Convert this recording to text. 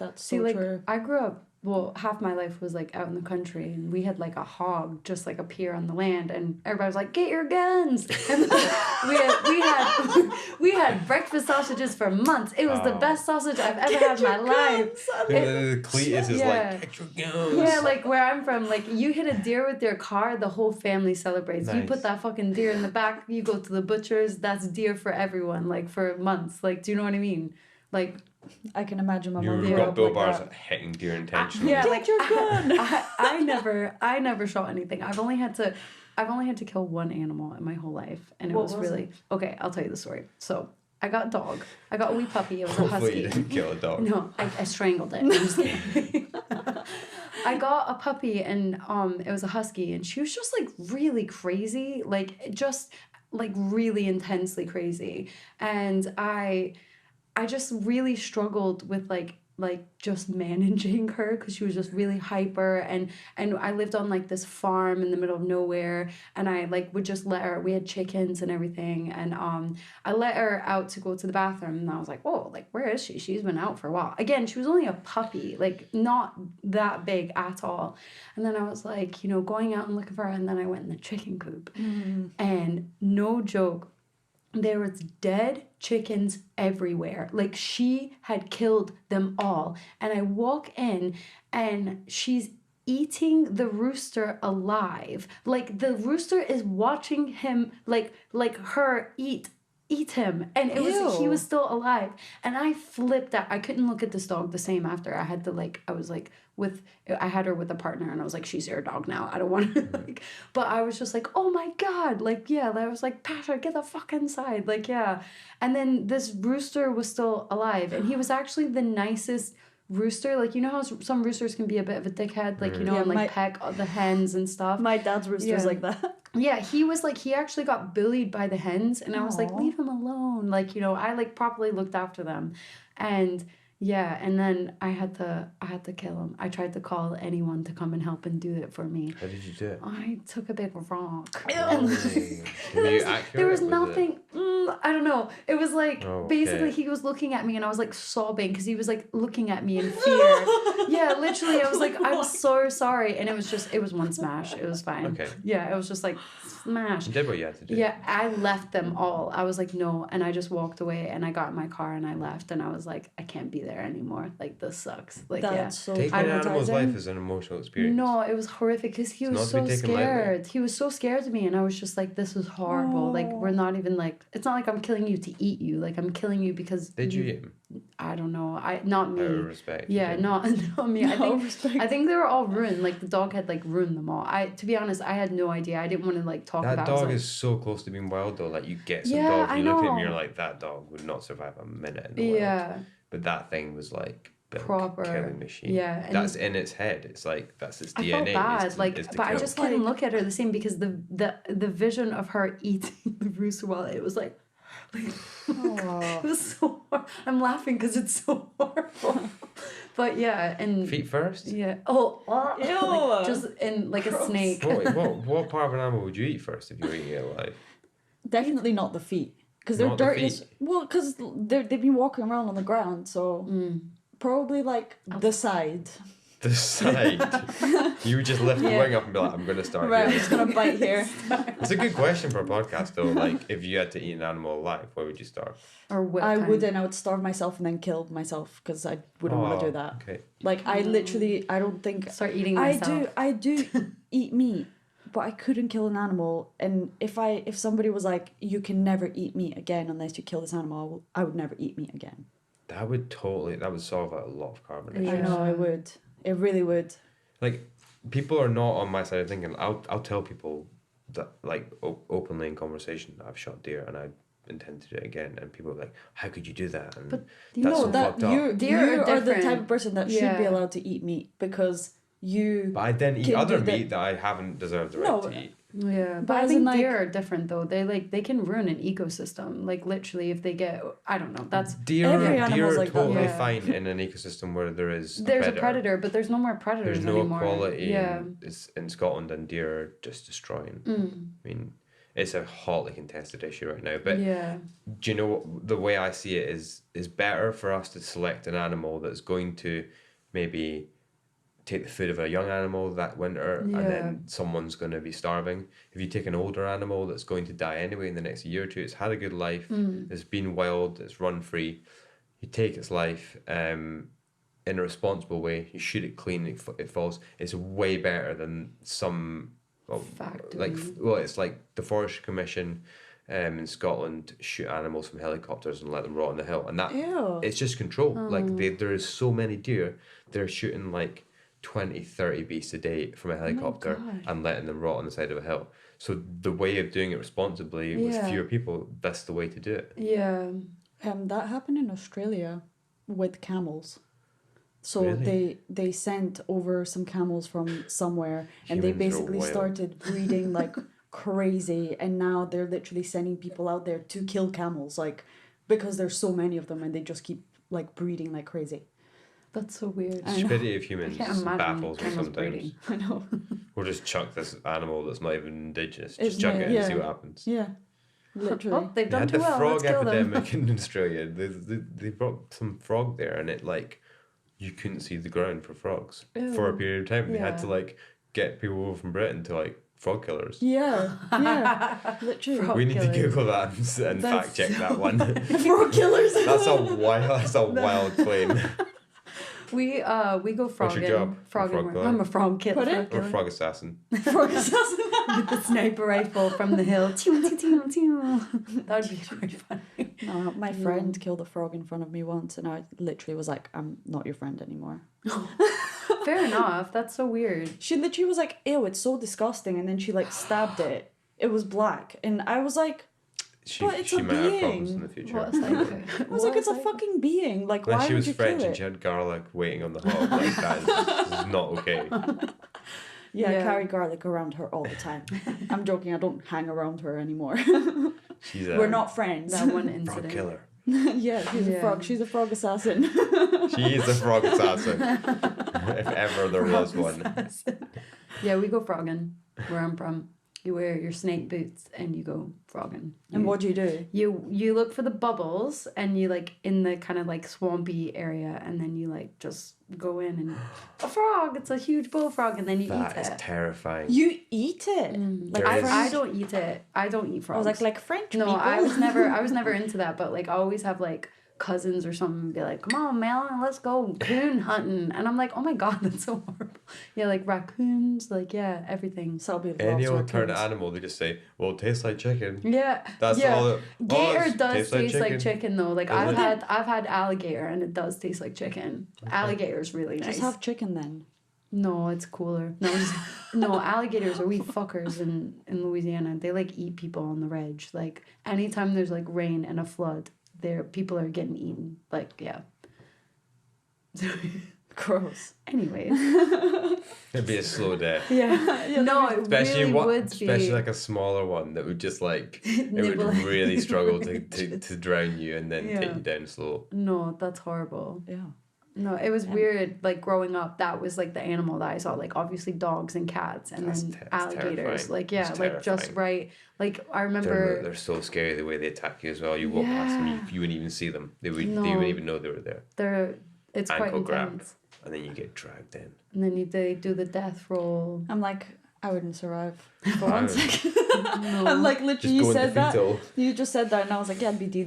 That's See, so like, true. I grew up, well, half my life was, like, out in the country, and we had, like, a hog just, like, appear on the land, and everybody was like, get your guns! And we had breakfast sausages for months. It was the best sausage I've ever had in my life. The Cletus is like, get your guns. Yeah, like, where I'm from, like, you hit a deer with your car, the whole family celebrates. Nice. You put that fucking deer in the back, you go to the butcher's, that's deer for everyone, like, for months. Like, do you know what I mean? Like... I can imagine my mom You've got Bill Bars that. hitting deer intentionally. Yeah, Get like your gun. I never shot anything. I've only had to kill one animal in my whole life, and it was really okay. I'll tell you the story. So I got a dog. I got a wee puppy. It was a husky. Hopefully you didn't kill a dog. No, I strangled it. I'm just kidding. I got a puppy, and it was a husky, and she was just like really crazy, like just like really intensely crazy, and I just really struggled with like just managing her because she was just really hyper, and I lived on like this farm in the middle of nowhere, and I like would just let her, we had chickens and everything, and I let her out to go to the bathroom, and I was like, oh, like where is she? She's been out for a while. Again, she was only a puppy, like not that big at all. And then I was like, you know, going out and looking for her, and then I went in the chicken coop, and no joke, there was dead chickens everywhere. Like, she had killed them all. And I walk in, and she's eating the rooster alive. Like, the rooster is watching him, like her eat him, and it was he was still alive, and I flipped out. I couldn't look at this dog the same after. I had to I had her with a partner, and I was like, she's your dog now, I don't want her. Like, but I was just like, oh my god, like, yeah, I was like, Patrick, get the fuck inside, like, yeah. And then this rooster was still alive, and he was actually the nicest rooster. Like, you know how some roosters can be a bit of a dickhead, like, you know, and like peck the hens and stuff. My dad's rooster's like that. Yeah, he was like, he actually got bullied by the hens, and I was like, leave him alone. Like, you know, I like properly looked after them. And yeah, and then I had to kill him. I tried to call anyone to come and help and do it for me. How did you do it? I took a big rock. There was nothing. I don't know. It was like basically he was looking at me, and I was like sobbing because he was like looking at me in fear. Yeah, literally, I was like, I'm so sorry, and it was one smash. It was fine. Okay. Yeah, it was just like smash. You did what you had to do. Yeah, I left them all. I was like, no, and I just walked away, and I got in my car, and I left, and I was like, I can't be there anymore. Like, this sucks. Like, that's so taking an animal's life is an emotional experience. No, it was horrific because he was so scared. He was so scared of me, and I was just like, this is horrible. Like, we're not even like, it's not like I'm killing you to eat you. Like, I'm killing you because did you eat him? I don't know. Not me. Out of respect. Yeah, not me. I think they were all ruined. Like, the dog had like ruined them all. To be honest, I had no idea. I didn't want to like talk about it. That dog is so close to being wild though. Like, you get some dogs, you look at him, you're like, that dog would not survive a minute in the world. But that thing was like proper killing machine. Yeah, and that's in its head. It's like that's its DNA. I felt bad, but I just couldn't look at her the same because the vision of her eating the rooster while it was like it was so hard. I'm laughing because it's so horrible. But yeah, and feet first. Yeah. Oh, like, just in like a snake. What part of an animal would you eat first if you were eating it alive? Definitely not the feet. Because they're dirty. Well, because they've been walking around on the ground, so probably like the side. The side. You would just lift the wing up and be like, I'm going to start here. I'm just going to bite here. It's a good question for a podcast though. Like, if you had to eat an animal alive, where would you start? Or what I wouldn't. I would starve myself and then kill myself because I wouldn't want to do that. Okay. Like, I don't think... Start eating myself. I do eat meat. But I couldn't kill an animal, and if somebody was like, you can never eat meat again unless you kill this animal, I would never eat meat again. That would solve a lot of carbon issues. I know, it would. It really would. Like, people are not on my side of thinking. I'll tell people that, like, openly in conversation, I've shot deer and I intend to do it again, and people are like, how could you do that? And but that's so fucked up. You are the type of person that should be allowed to eat meat because but I then eat other meat that I haven't deserved the right to eat. Yeah, but I think deer are different though. They can ruin an ecosystem. Like, literally, if they get, I don't know. That's deer are like totally fine in an ecosystem where there's a predator, but there's no more predators anymore. There's no quality in Scotland, and deer are just destroying. I mean, it's a hotly contested issue right now. But yeah. do you know what, the way I see it is better for us to select an animal that's going to maybe take the food of a young animal that winter, and then someone's going to be starving. If you take an older animal that's going to die anyway in the next year or two, it's had a good life, it's been wild, it's run free, you take its life in a responsible way, you shoot it clean, it falls, it's way better than some, it's like the Forestry Commission in Scotland shoot animals from helicopters and let them rot on the hill, and that it's just control. Like there is so many deer, they're shooting like 20, 30 beasts a day from a helicopter and letting them rot on the side of a hill. So the way of doing it responsibly with fewer people, that's the way to do it. Yeah. That happened in Australia with camels. So really? they sent over some camels from somewhere, and they basically started breeding like crazy, and now they're literally sending people out there to kill camels, like, because there's so many of them and they just keep like breeding like crazy. That's so weird. The stupidity of humans baffles me sometimes. Breeding. I know. We'll just chuck this animal that's not even indigenous. Just chuck it and see what happens. Yeah. Literally. They've done too well. Let's kill them. They had the frog epidemic in Australia. They brought some frog there, and it like you couldn't see the ground for frogs for a period of time. They had to like get people over from Britain to like frog killers. Yeah, literally. We need to Google that and fact check that one. Frog killers. That's a wild claim. We go frogging. What's your job? Frogging. I'm a frog killer. Or a frog assassin. Frog assassin. With the sniper rifle from the hill. That would be very funny. No, my friend killed a frog in front of me once, and I literally was like, I'm not your friend anymore. Fair enough. That's so weird. She literally was like, ew, it's so disgusting, and then she like stabbed it. It was black, and I was like, but it's she a might have problems being. in the future. I was like, it's a fucking being. Like, why she would was you French kill and it? she had garlic waiting on the hob. Like that is not okay. Yeah, I carry garlic around her all the time. I'm joking. I don't hang around her anymore. We're not friends. That one incident. Frog killer. Yeah, she's a frog. She's a frog assassin. She is a frog assassin. If ever there was one. Yeah, we go frogging where I'm from. You wear your snake boots and you go frogging. And what do you do? You look for the bubbles, and you like in the kind of like swampy area, and then you like just go in and a frog. It's a huge bullfrog, and then you eat it. That is terrifying. You eat it? Like I don't eat it. I don't eat frogs. I was like French no, people. I was never into that. But like I always have like cousins or something be like, come on, Melon, let's go coon hunting. And I'm like, oh my god, that's so horrible. Yeah, like raccoons, like everything. So be any alternate animal, they just say, well, it tastes like chicken. Yeah. That's all it Gator does taste like chicken though. Like Does I've had alligator and it does taste like chicken. Okay. Alligator's really nice. Just have chicken then. No, it's cooler. No, alligators are wee fuckers in Louisiana. They like eat people on the ridge. Like anytime there's like rain and a flood, people are getting eaten. Like, yeah. Gross. Anyways. It'd be a slow death. Yeah. No, it especially really would be. Especially like a smaller one that would just like, it would really struggle to drown you and then take you down slow. No, that's horrible. Yeah. No, it was weird. Like growing up, that was like the animal that I saw. Like obviously dogs and cats, and then alligators. Terrifying. Like like just right. Like I remember. They're so scary the way they attack you as well. You walk past them, you wouldn't even see them. They wouldn't even know they were there. It's ankle quite grab, intense. and then you get dragged in. And then they do the death roll. I'm like, I wouldn't survive for 1 second. No. I'm like, literally, just you said that. fetal. You just said that, and I was like, yeah, I'd be dead.